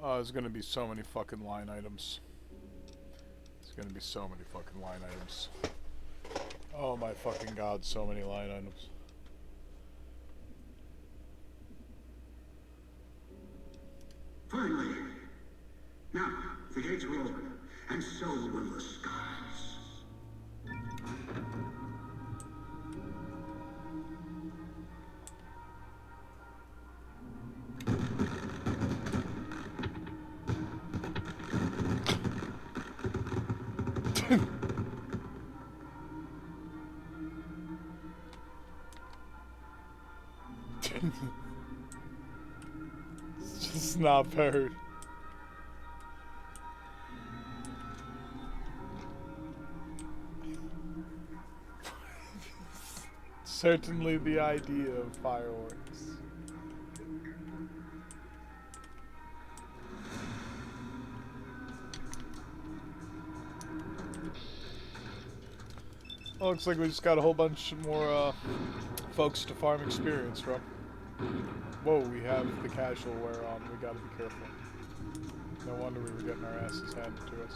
Oh, there's gonna be so many fucking line items. There's gonna be so many fucking line items. Oh my fucking god, so many line items. Finally. Now, the gates will open, and so will the skies. It's just not paired. Certainly the idea of fireworks. Well, looks like we just got a whole bunch more folks to farm experience from. Whoa, we have the casual wear on. We gotta be careful. No wonder we were getting our asses handed to us.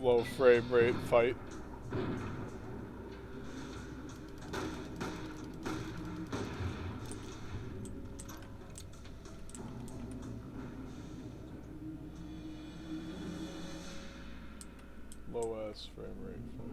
Low frame rate fight. Low ass frame rate fight.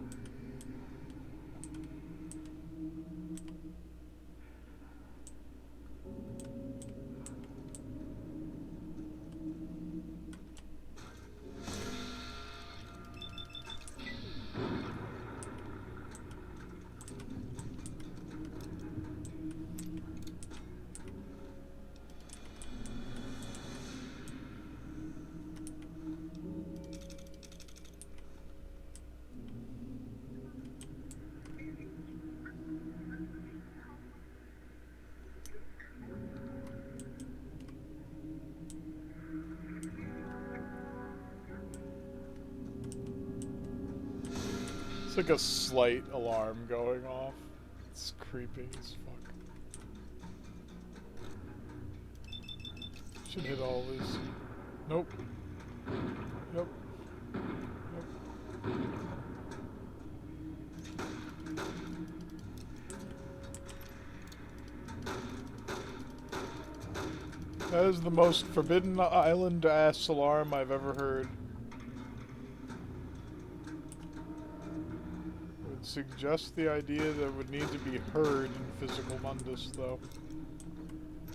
It's like a slight alarm going off. It's creepy as fuck. Should hit all these. Nope. Nope. Nope. That is the most Forbidden Island ass alarm I've ever heard. Would suggest the idea that it would need to be heard in physical Mundus, though.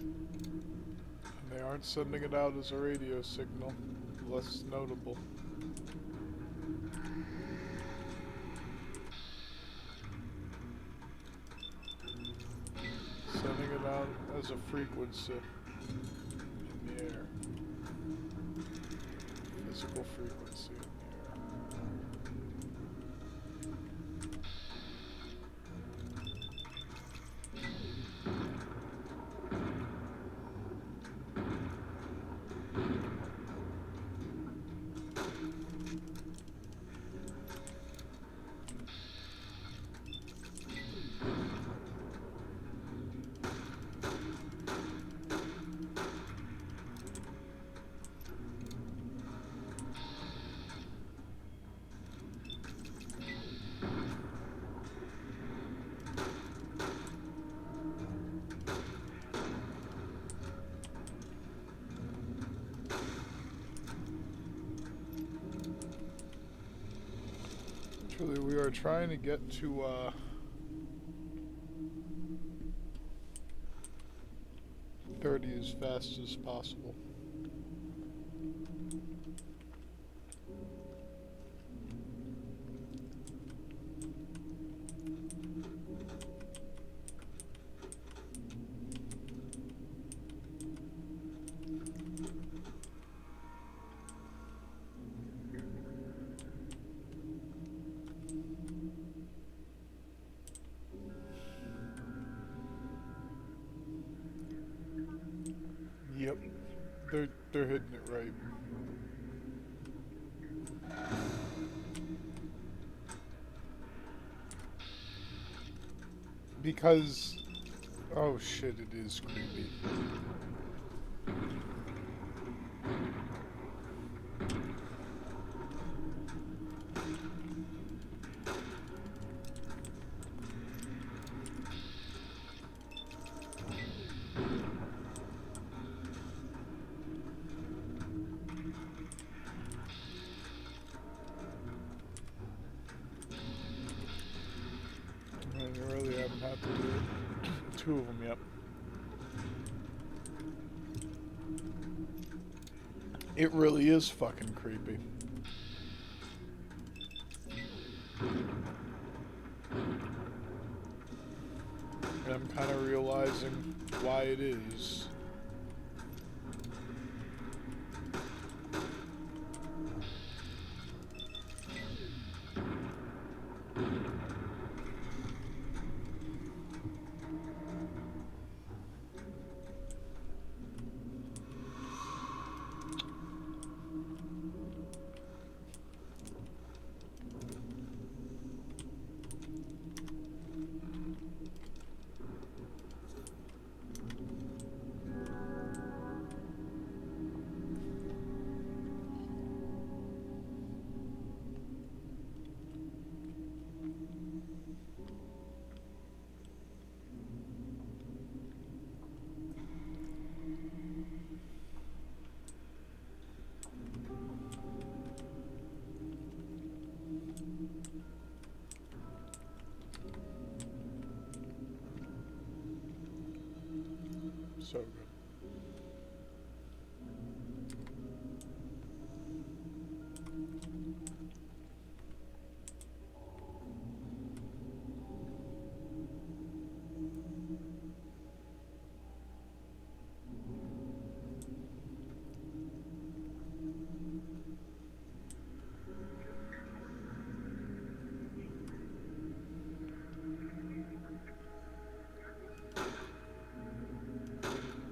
And they aren't sending it out as a radio signal. Less notable. Sending it out as a frequency. In the air. Physical frequency in the air. Truly, we are trying to get to, 30 as fast as possible. They're hitting it right. Because, oh shit, it is creepy. And you really haven't had to do it. Two of them, yep. It really is fucking creepy. And I'm kind of realizing why it is. So good.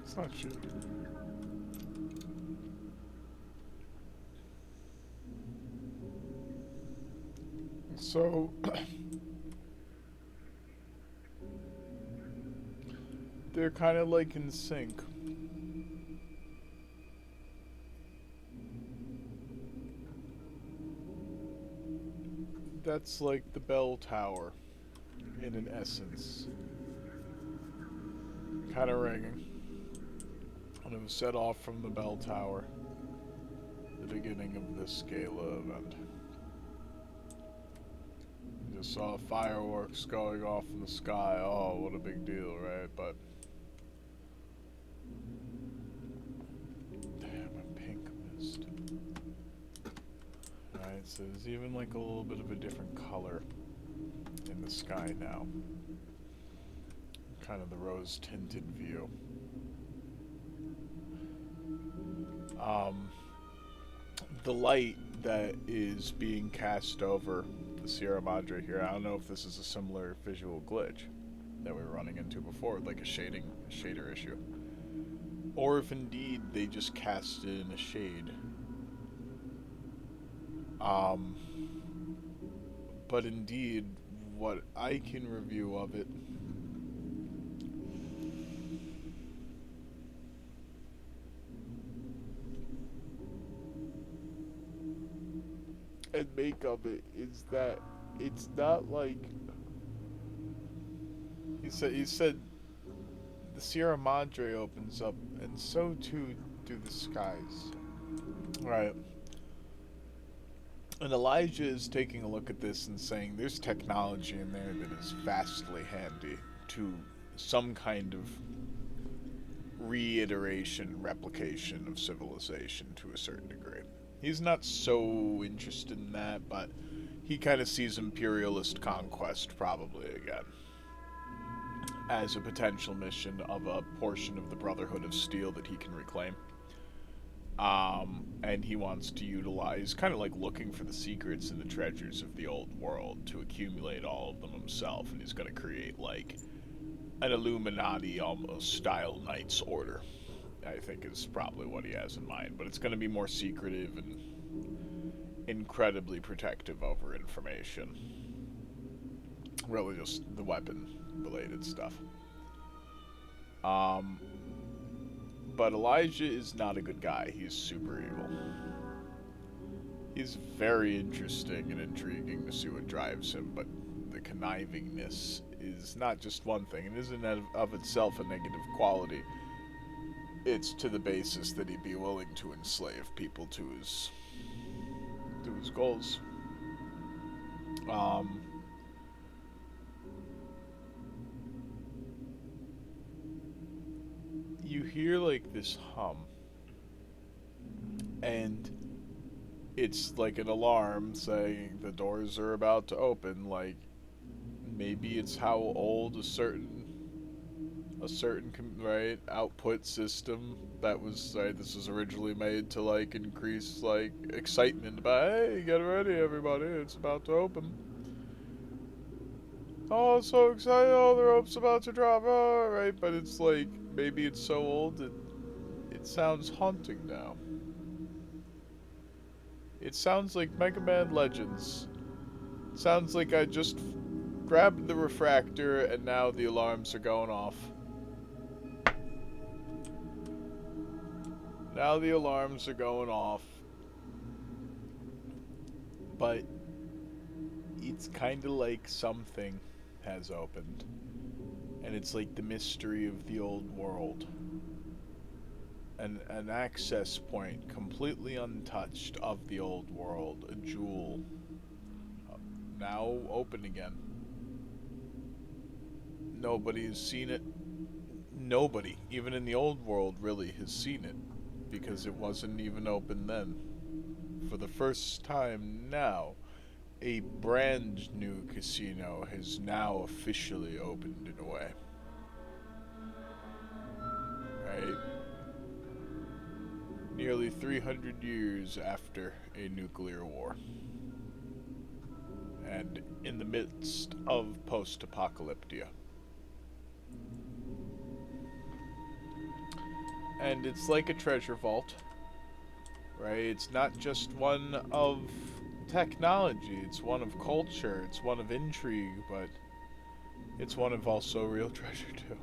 It's not you. So, they're kind of like in sync. That's like the bell tower, in an essence. Kind of ringing. And it was set off from the bell tower. The beginning of this gala event. You just saw fireworks going off in the sky. Oh, what a big deal, right? But damn, a pink mist. Alright, so there's even like a little bit of a different color in the sky now. Kind of the rose tinted view. The light that is being cast over the Sierra Madre here, I don't know if this is a similar visual glitch that we were running into before, like a shader issue. Or if indeed they just cast it in a shade. But indeed, what I can review of it and make of it is that it's not like he said the Sierra Madre opens up and so too do the skies. Right. And Elijah is taking a look at this and saying there's technology in there that is vastly handy to some kind of reiteration, replication of civilization to a certain degree. He's not so interested in that, but he kind of sees imperialist conquest probably again as a potential mission of a portion of the Brotherhood of Steel that he can reclaim. And he wants to utilize, kind of like looking for the secrets and the treasures of the old world to accumulate all of them himself, and he's going to create like an Illuminati almost style Knights Order I think is probably what he has in mind. But it's going to be more secretive and incredibly protective over information. Really just the weapon-related stuff. But Elijah is not a good guy. He's super evil. He's very interesting and intriguing to see what drives him, but the connivingness is not just one thing. It isn't of itself a negative quality. It's to the basis that he'd be willing to enslave people to his goals. You hear like this hum, and it's like an alarm saying the doors are about to open. Like maybe it's how old a certain right output system that was this was originally made to like increase like excitement about, hey, get ready everybody, it's about to open. Oh, so excited, oh, the rope's about to drop, oh, right, but it's like maybe it's so old it sounds haunting now. It sounds like Mega Man Legends. It sounds like I just grabbed the refractor and now the alarms are going off. Now the alarms are going off. But it's kind of like something has opened. And it's like the mystery of the old world. An access point completely untouched of the old world. A jewel. Now open again. Nobody has seen it. Nobody, even in the old world, really has seen it. Because it wasn't even open then. For the first time now, a brand new casino has now officially opened in a way. Right? Nearly 300 years after a nuclear war. And in the midst of post-apocalyptia. And it's like a treasure vault. Right? It's not just one of technology, it's one of culture, it's one of intrigue, but it's one of also real treasure too.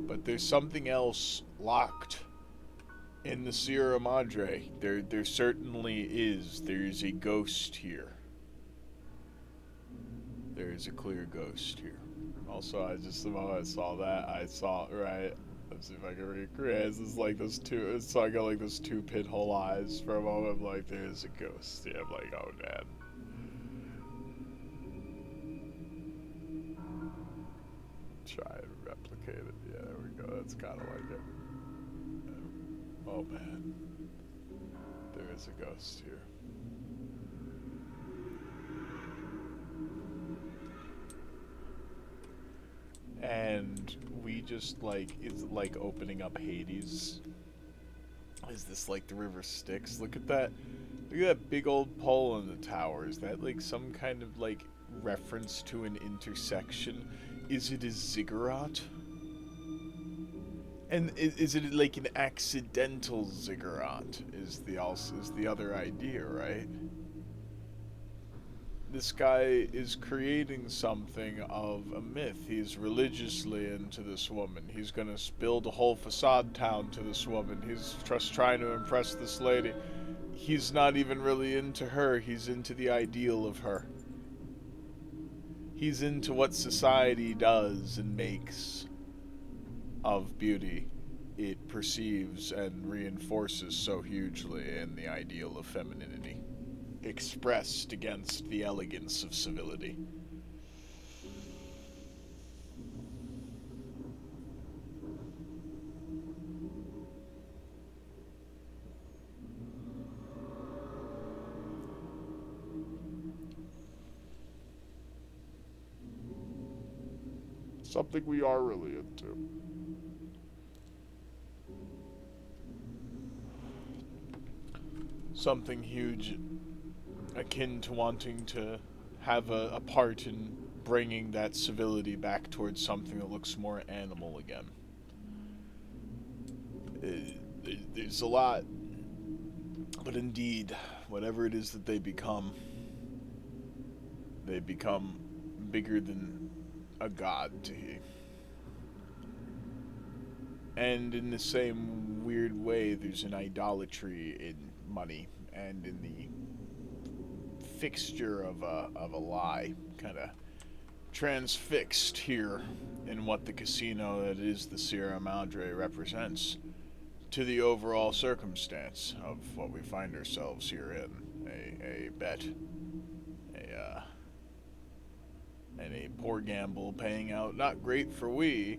But there's something else locked in the Sierra Madre. There certainly is. There's a ghost here. There is a clear ghost here. Also, the moment I saw that, right. Let's see if I can recreate. It's like this two. So I got like this two pinhole eyes for a moment. I'm like, there's a ghost. Yeah, I'm like, oh man. Try and replicate it. Yeah, there we go. That's kind of like it. Oh man, there is a ghost here. And we just like, it's like opening up Hades. Is this like the river Styx? Look at that big old pole in the tower. Is that like some kind of like reference to an intersection? Is it a ziggurat? And is it like an accidental ziggurat? Is the other idea, right? This guy is creating something of a myth. He's religiously into this woman. He's gonna build a whole facade town to this woman. He's just trying to impress this lady. He's not even really into her. He's into the ideal of her. He's into what society does and makes of beauty. It perceives and reinforces so hugely in the ideal of femininity, expressed against the elegance of civility. Something we are really into. Something huge, akin to wanting to have a part in bringing that civility back towards something that looks more animal again. There's a lot. But indeed, whatever it is that they become bigger than a god to he. And in the same weird way, there's an idolatry in money and in the fixture of a lie, kind of transfixed here in what the casino that is the Sierra Madre represents to the overall circumstance of what we find ourselves here in. A bet, and a poor gamble paying out not great for we,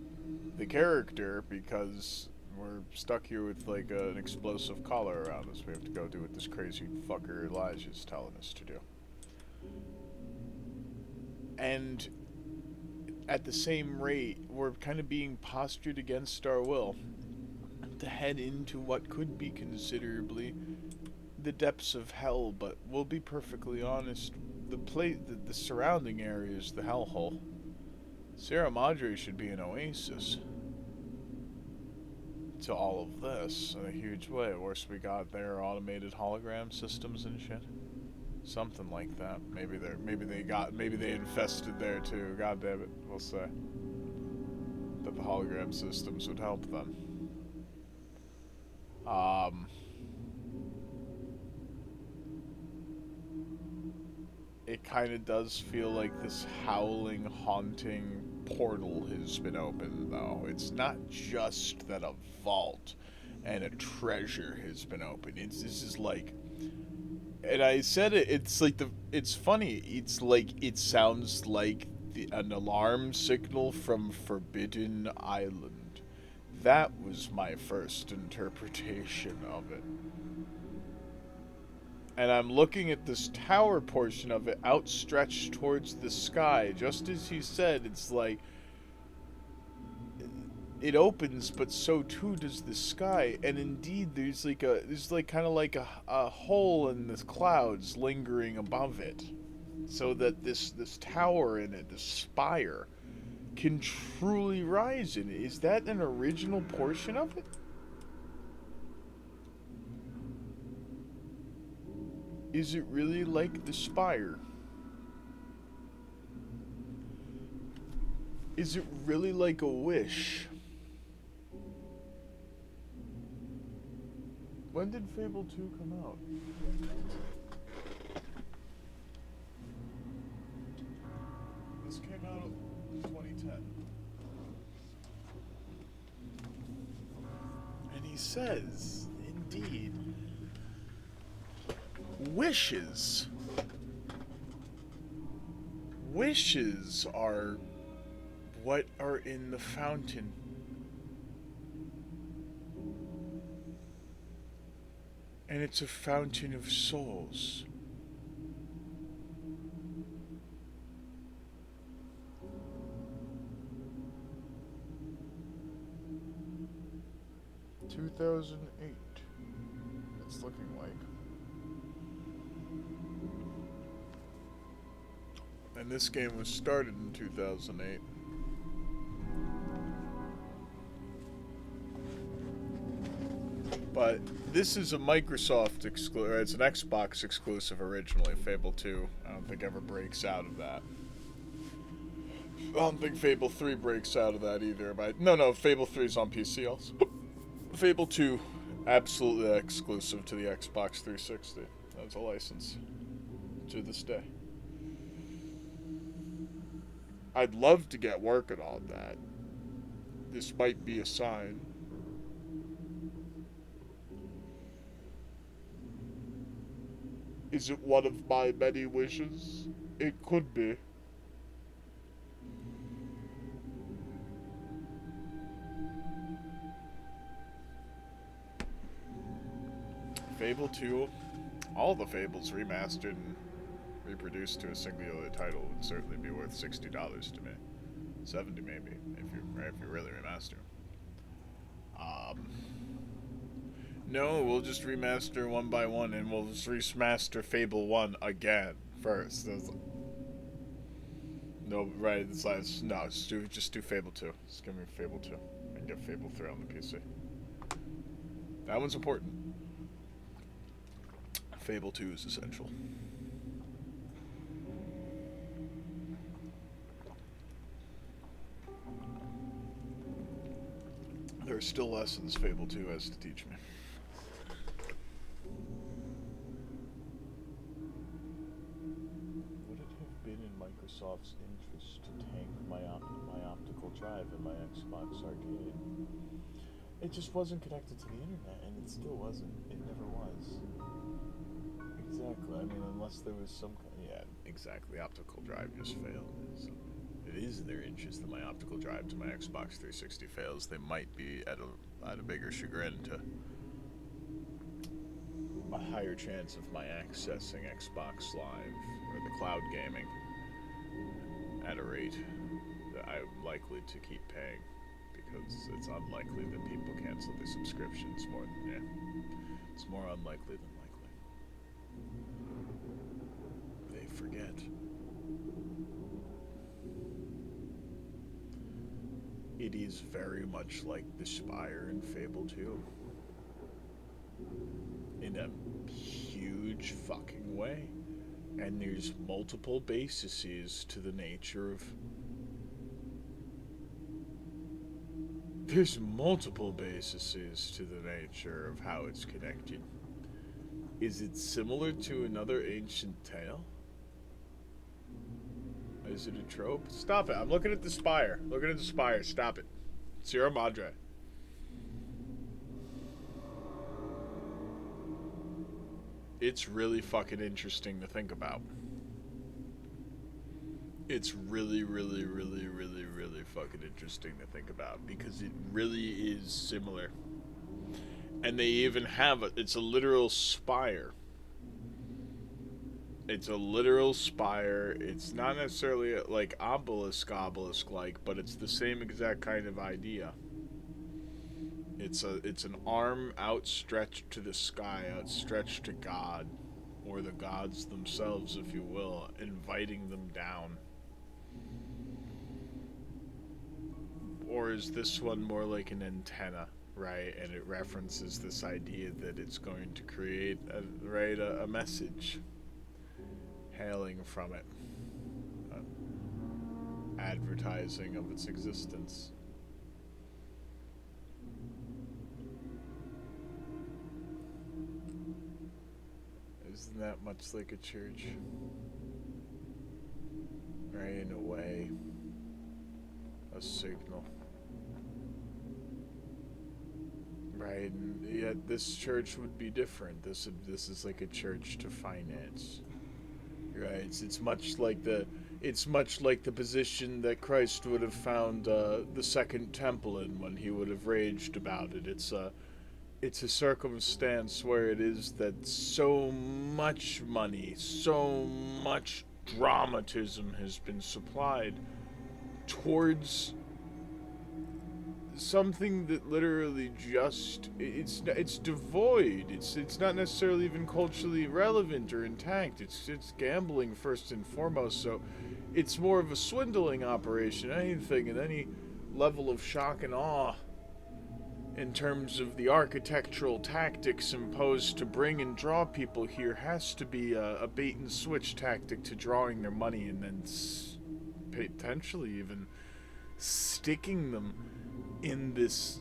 the character, because we're stuck here with like an explosive collar around us. We have to go do what this crazy fucker Elijah's telling us to do. And at the same rate, we're kind of being postured against our will to head into what could be considerably the depths of hell, but we'll be perfectly honest, the surrounding area is the hellhole. Sierra Madre should be an oasis to all of this in a huge way. Worse, we got their automated hologram systems and shit. Something like that. Maybe they infested there too. God damn it, we'll say. That the hologram systems would help them. It kind of does feel like this howling, haunting portal has been opened, though. It's not just that a vault and a treasure has been opened. This is like, and I said it. It's funny. It's like it sounds like an alarm signal from Forbidden Island. That was my first interpretation of it. And I'm looking at this tower portion of it outstretched towards the sky. Just as he said, it's like it opens, but so too does the sky. And indeed, there's kind of like a hole in the clouds lingering above it, so that this tower in it, this spire, can truly rise in it. Is that an original portion of it? Is it really like the spire? Is it really like a wish? When did Fable 2 come out? This came out in 2010. And he says, indeed, wishes are what are in the fountain. And it's a fountain of souls. ...2008. It's looking like. And this game was started in 2008. But this is a Microsoft exclusive. It's an Xbox exclusive originally. Fable 2, I don't think ever breaks out of that. I don't think Fable 3 breaks out of that either. But no, Fable 3 is on PC also. Fable 2, absolutely exclusive to the Xbox 360. That's a license to this day. I'd love to get working on that. This might be a sign. Is it one of my many wishes? It could be. Fable 2, all the Fables remastered and reproduced to a singular title would certainly be worth $60 to me. 70 maybe, if you really remaster. No, we'll just remaster one by one, and we'll just remaster Fable 1 again first. No, right, it's like, no, just do Fable 2. Just give me Fable 2. And get Fable 3 on the PC. That one's important. Fable 2 is essential. There are still lessons Fable 2 has to teach me. Would it have been in Microsoft's interest to tank my optical drive in my Xbox Arcade? It just wasn't connected to the internet, and it still wasn't. It never was. Exactly. I mean, unless there was some kind. Yeah, exactly. The optical drive just failed. It is in their interest that my optical drive to my Xbox 360 fails. They might be at a bigger chagrin to a higher chance of my accessing Xbox Live or the cloud gaming at a rate that I'm likely to keep paying, because it's unlikely that people cancel their subscriptions more than, it's more unlikely than likely. They forget. It is very much like the Spire in Fable 2. In a huge fucking way. And there's multiple bases to the nature of... There's multiple bases to the nature of how it's connected. Is it similar to another ancient tale? Is it a trope? Stop it. I'm looking at the Spire. Looking at the Spire. Stop it. Sierra Madre. It's really fucking interesting to think about. It's really, really, really, really, really fucking interesting to think about, because it really is similar. And they even have it's a literal spire. It's a literal spire. It's not necessarily like obelisk-like, but it's the same exact kind of idea. It's an arm outstretched to the sky, outstretched to God, or the gods themselves, if you will, inviting them down. Or is this one more like an antenna, right? And it references this idea that it's going to create a message hailing from it, advertising of its existence. Isn't that much like a church? Right, in a way. A signal. Right, and yet this church would be different. This is like a church to finance. Right, it's much like the position that Christ would have found the second temple in when he would have raged about it. It's a circumstance where it is that so much money, so much dramatism has been supplied towards something that literally just it's devoid. It's not necessarily even culturally relevant or intact. It's gambling first and foremost. So it's more of a swindling operation, anything, and any level of shock and awe in terms of the architectural tactics imposed to bring and draw people here has to be a bait and switch tactic to drawing their money, and then potentially even sticking them in this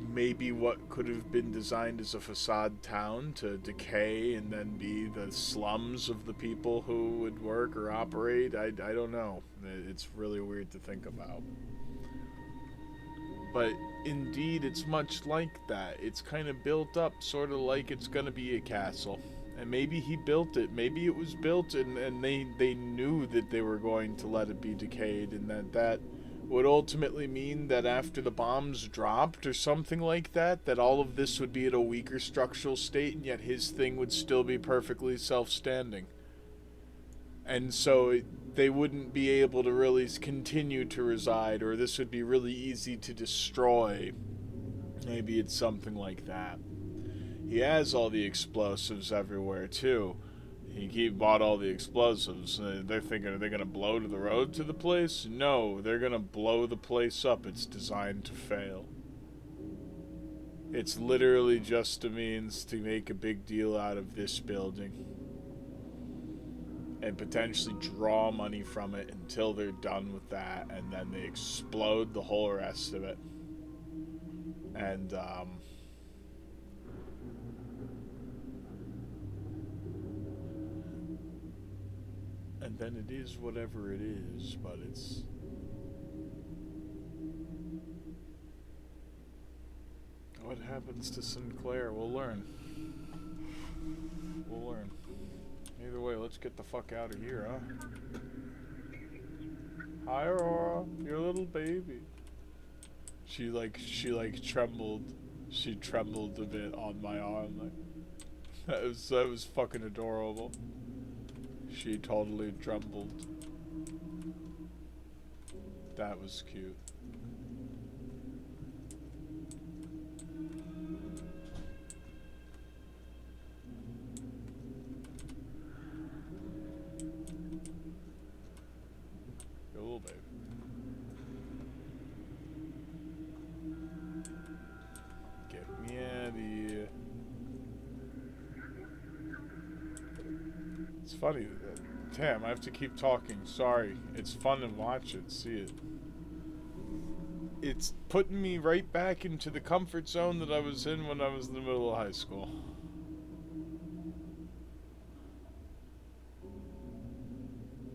maybe what could have been designed as a facade town to decay and then be the slums of the people who would work or operate. I don't know. It's really weird to think about. But indeed, it's much like that. It's kind of built up sort of like it's going to be a castle. And maybe he built it. Maybe it was built and they knew that they were going to let it be decayed, and that would ultimately mean that after the bombs dropped or something like that, that all of this would be at a weaker structural state, and yet his thing would still be perfectly self-standing. And so they wouldn't be able to really continue to reside, or this would be really easy to destroy. Maybe it's something like that. He has all the explosives everywhere, too. He bought all the explosives. They're thinking, are they going to blow to the road to the place? No, they're going to blow the place up. It's designed to fail. It's literally just a means to make a big deal out of this building and potentially draw money from it until they're done with that, and then they explode the whole rest of it. And then it is whatever it is, but it's... What happens to Sinclair? We'll learn. We'll learn. Either way, let's get the fuck out of here, huh? Hi, Aurora, your little baby. She trembled. She trembled a bit on my arm. Like, that was fucking adorable. She totally trembled. That was cute. Your little baby. Get me out of here. It's funny. Damn, I have to keep talking. Sorry. It's fun to watch it, see it. It's putting me right back into the comfort zone that I was in when I was in the middle of high school.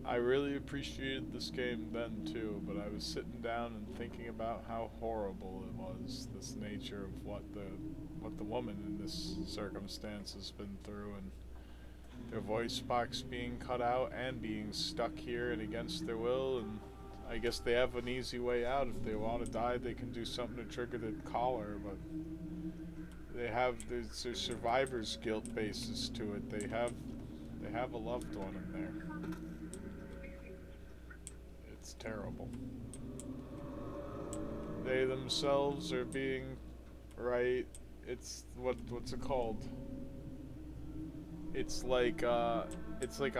I really appreciated this game then too, but I was sitting down and thinking about how horrible it was, this nature of what the woman in this circumstance has been through, and their voice box being cut out and being stuck here and against their will. And I guess they have an easy way out. If they want to die, they can do something to trigger the collar, but there's survivor's guilt basis to it. They have a loved one in there. It's terrible. They themselves are being right. It's what's it called? It's like a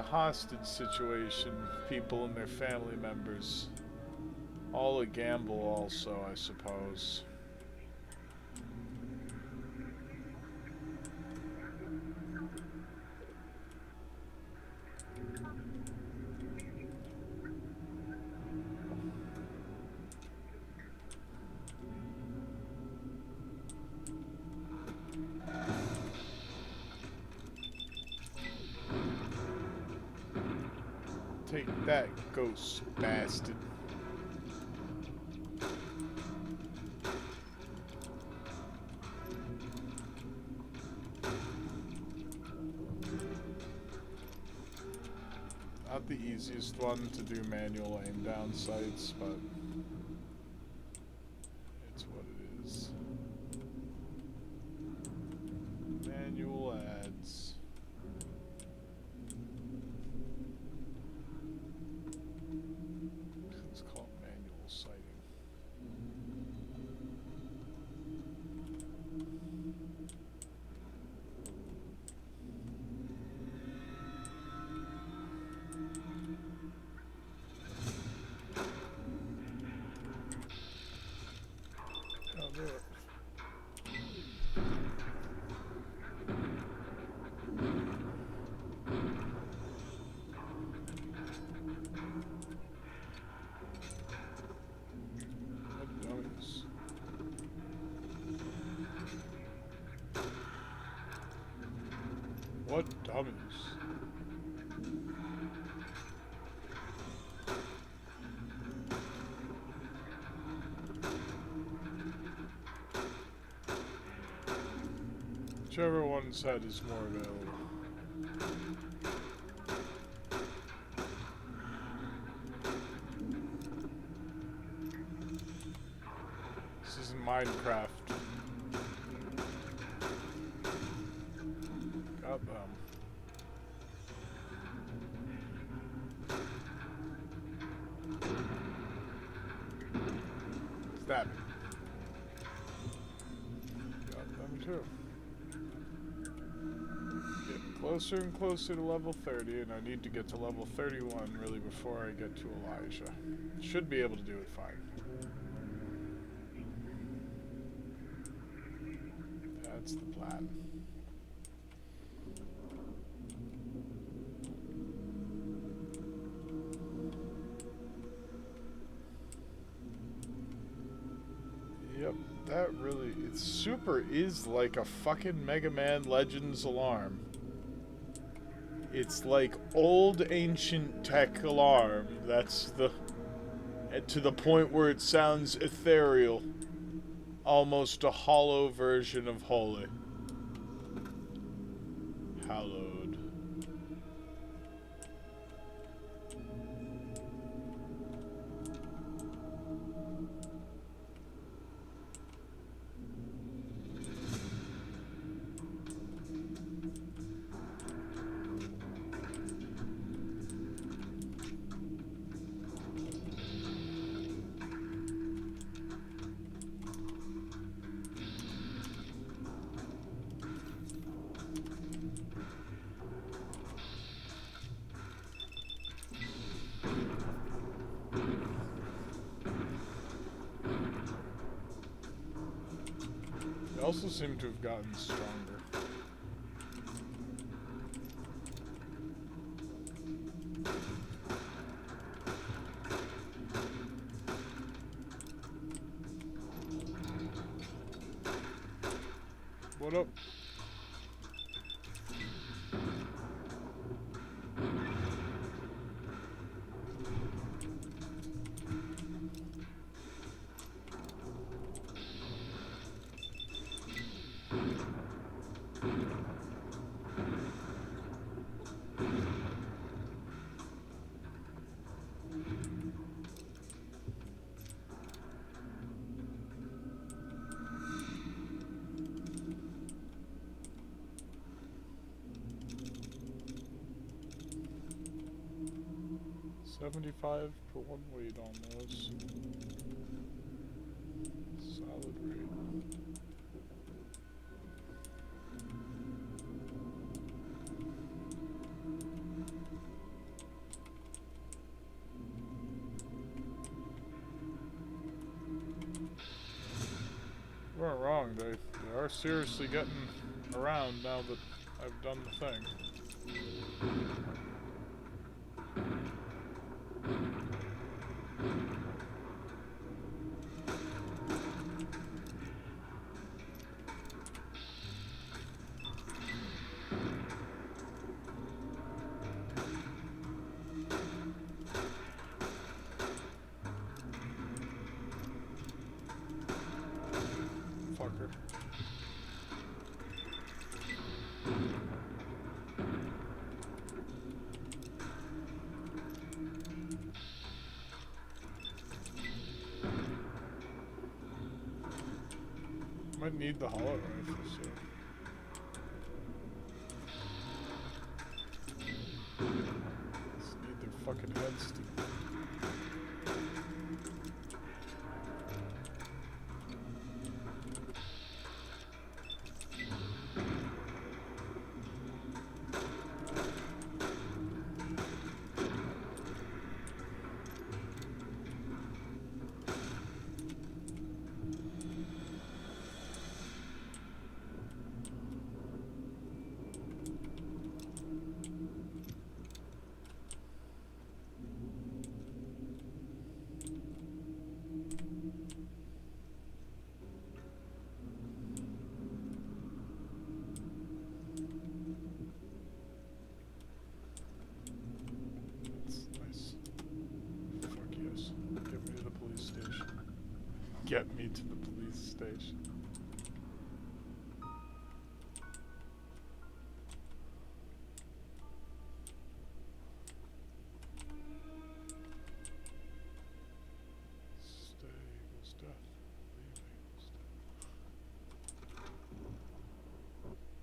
hostage situation. People and their family members. All a gamble also, I suppose. Take that, ghost bastard. Not the easiest one to do manual aim down sights, but it's what it is. Manual ads. Let's call it manual sighting. I'll do it. What dummies? What dummies? Whichever one's head is more available. This isn't Minecraft. Got them. Stab it. Got them too. Getting closer and closer to level 30, and I need to get to level 31 really before I get to Elijah. Should be able to do it fine. That's the plan. Yep, that really... It's super is like a fucking Mega Man Legends alarm. It's like old ancient tech alarm. That's the... To the point where it sounds ethereal. Almost a hollow version of holy. Hallowed. They also seem to have gotten stronger. What up? $75 per one weight on those. Solid rate. You weren't wrong, they are seriously getting around now that I've done the thing. Fucker. Might need the hollow rifle, so. Just need their fucking heads to. Get me to the police station. Stay equals death. Leave equals death.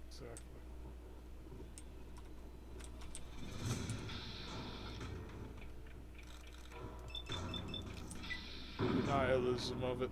Exactly. Nihilism of it.